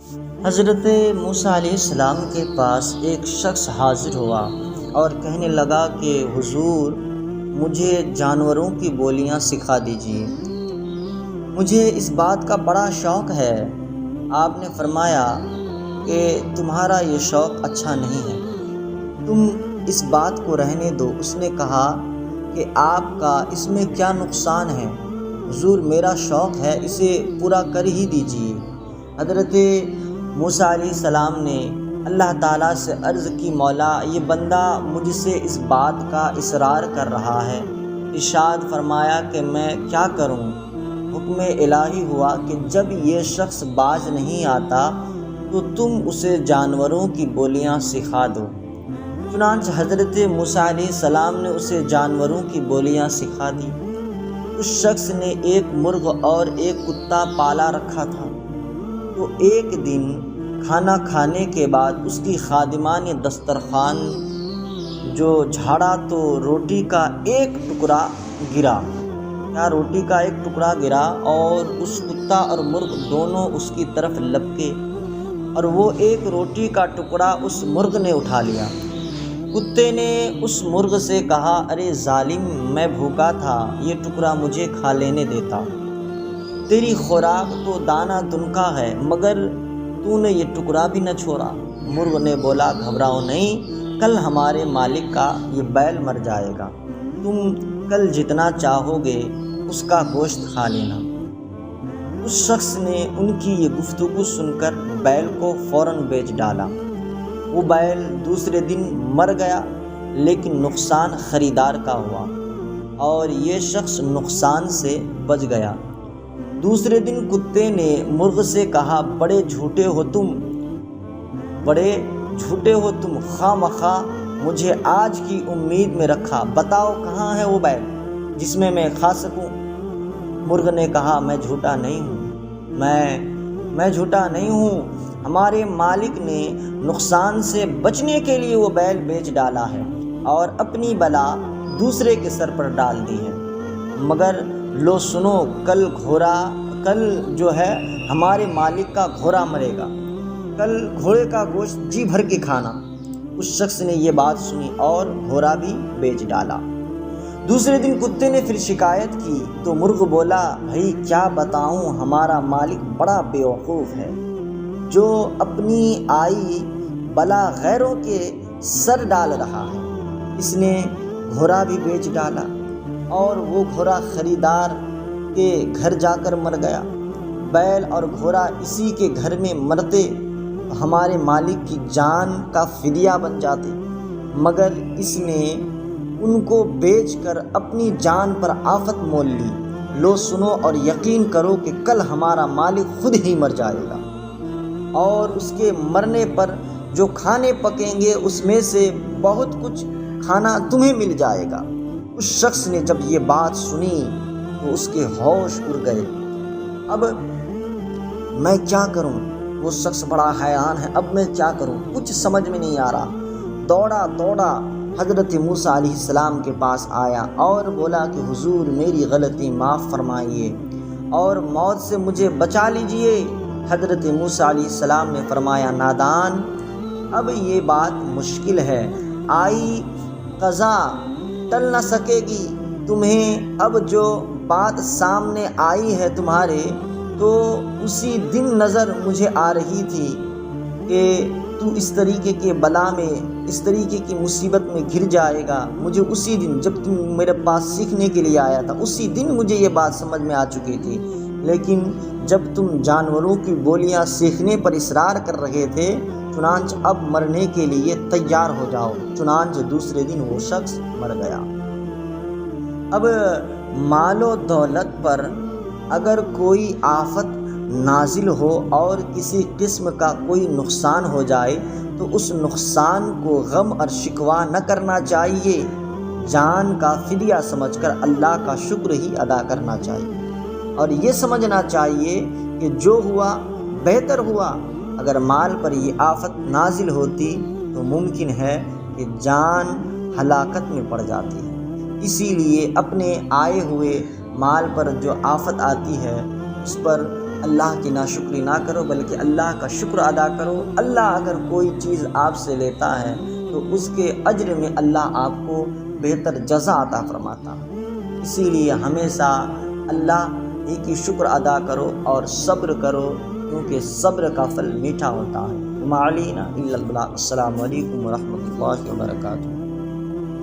حضرت موسیٰ علیہ السلام کے پاس ایک شخص حاضر ہوا اور کہنے لگا کہ حضور مجھے جانوروں کی بولیاں سکھا دیجیے، مجھے اس بات کا بڑا شوق ہے۔ آپ نے فرمایا کہ تمہارا یہ شوق اچھا نہیں ہے، تم اس بات کو رہنے دو۔ اس نے کہا کہ آپ کا اس میں کیا نقصان ہے؟ حضور میرا شوق ہے، اسے پورا کر ہی دیجیے۔ حضرت موسیٰ علیہ السلام نے اللہ تعالیٰ سے عرض کی، مولا یہ بندہ مجھ سے اس بات کا اصرار کر رہا ہے۔ ارشاد فرمایا کہ میں کیا کروں؟ حکم الہی ہوا کہ جب یہ شخص باز نہیں آتا تو تم اسے جانوروں کی بولیاں سکھا دو۔ چنانچہ حضرت موسیٰ علیہ السلام نے اسے جانوروں کی بولیاں سکھا دی۔ اس شخص نے ایک مرغ اور ایک کتا پالا رکھا تھا، تو ایک دن کھانا کھانے کے بعد اس کی خادمہ نے دسترخوان جو جھاڑا تو روٹی کا ایک ٹکڑا گرا۔ روٹی کا ایک ٹکڑا گرا اور اس کتا اور مرغ دونوں اس کی طرف لپکے اور وہ ایک روٹی کا ٹکڑا اس مرغ نے اٹھا لیا۔ کتے نے اس مرغ سے کہا، ارے ظالم، میں بھوکا تھا، یہ ٹکڑا مجھے کھا لینے دیتا۔ تیری خوراک تو دانہ دنکا ہے، مگر تو نے یہ ٹکڑا بھی نہ چھوڑا۔ مرغ نے بولا، گھبراؤ نہیں، کل ہمارے مالک کا یہ بیل مر جائے گا، تم کل جتنا چاہو گے اس کا گوشت کھا لینا۔ اس شخص نے ان کی یہ گفتگو سن کر بیل کو فوراً بیچ ڈالا۔ وہ بیل دوسرے دن مر گیا، لیکن نقصان خریدار کا ہوا اور یہ شخص نقصان سے بچ گیا۔ دوسرے دن کتے نے مرغ سے کہا، بڑے جھوٹے ہو تم، خواہ مخواہ مجھے آج کی امید میں رکھا، بتاؤ کہاں ہے وہ بیل جس میں میں کھا سکوں؟ مرغ نے کہا، میں جھوٹا نہیں ہوں، میں جھوٹا نہیں ہوں، ہمارے مالک نے نقصان سے بچنے کے لیے وہ بیل بیچ ڈالا ہے اور اپنی بلا دوسرے کے سر پر ڈال دی ہے۔ مگر لو سنو، کل جو ہے ہمارے مالک کا گھوڑا مرے گا، کل گھوڑے کا گوشت جی بھر کے کھانا۔ اس شخص نے یہ بات سنی اور گھوڑا بھی بیچ ڈالا۔ دوسرے دن کتے نے پھر شکایت کی تو مرغ بولا، بھائی کیا بتاؤں، ہمارا مالک بڑا بیوقوف ہے جو اپنی آئی بلا غیروں کے سر ڈال رہا ہے۔ اس نے گھوڑا بھی بیچ ڈالا اور وہ گھوڑا خریدار کے گھر جا کر مر گیا۔ بیل اور گھوڑا اسی کے گھر میں مرتے تو ہمارے مالک کی جان کا فدیہ بن جاتے، مگر اس نے ان کو بیچ کر اپنی جان پر آفت مول لی۔ لو سنو اور یقین کرو کہ کل ہمارا مالک خود ہی مر جائے گا اور اس کے مرنے پر جو کھانے پکیں گے اس میں سے بہت کچھ کھانا تمہیں مل جائے گا۔ اس شخص نے جب یہ بات سنی تو اس کے ہوش اڑ گئے۔ اب میں کیا کروں؟ وہ شخص بڑا حیران ہے، اب میں کیا کروں، کچھ سمجھ میں نہیں آ رہا۔ دوڑا حضرت موسیٰ علیہ السلام کے پاس آیا اور بولا کہ حضور میری غلطی معاف فرمائیے اور موت سے مجھے بچا لیجئے۔ حضرت موسیٰ علیہ السلام نے فرمایا، نادان، اب یہ بات مشکل ہے، آئی قضا ٹل نہ سکے گی۔ تمہیں اب جو بات سامنے آئی ہے تمہارے، تو اسی دن نظر مجھے آ رہی تھی کہ تو اس طریقے کے بلا میں، اس طریقے کی مصیبت میں گر جائے گا۔ مجھے اسی دن جب تم میرے پاس سیکھنے کے لیے آیا تھا، اسی دن مجھے یہ بات سمجھ میں آ چکی تھی، لیکن جب تم جانوروں کی بولیاں سیکھنے پر اصرار کر رہے تھے، چنانچہ اب مرنے کے لیے تیار ہو جاؤ۔ چنانچہ دوسرے دن وہ شخص مر گیا۔ اب مال و دولت پر اگر کوئی آفت نازل ہو اور کسی قسم کا کوئی نقصان ہو جائے تو اس نقصان کو غم اور شکوہ نہ کرنا چاہیے، جان کا فدیہ سمجھ کر اللہ کا شکر ہی ادا کرنا چاہیے اور یہ سمجھنا چاہیے کہ جو ہوا بہتر ہوا۔ اگر مال پر یہ آفت نازل ہوتی تو ممکن ہے کہ جان ہلاکت میں پڑ جاتی ہے۔ اسی لیے اپنے آئے ہوئے مال پر جو آفت آتی ہے اس پر اللہ کی ناشکری نہ کرو بلکہ اللہ کا شکر ادا کرو۔ اللہ اگر کوئی چیز آپ سے لیتا ہے تو اس کے اجر میں اللہ آپ کو بہتر جزا عطا فرماتا ہے۔ اسی لیے ہمیشہ اللہ ہی کی شکر ادا کرو اور صبر کرو، کیونکہ صبر کا پھل میٹھا ہوتا ہے۔ وما علینا الا البلاغ۔ السلام علیکم ورحمۃ اللہ وبرکاتہ۔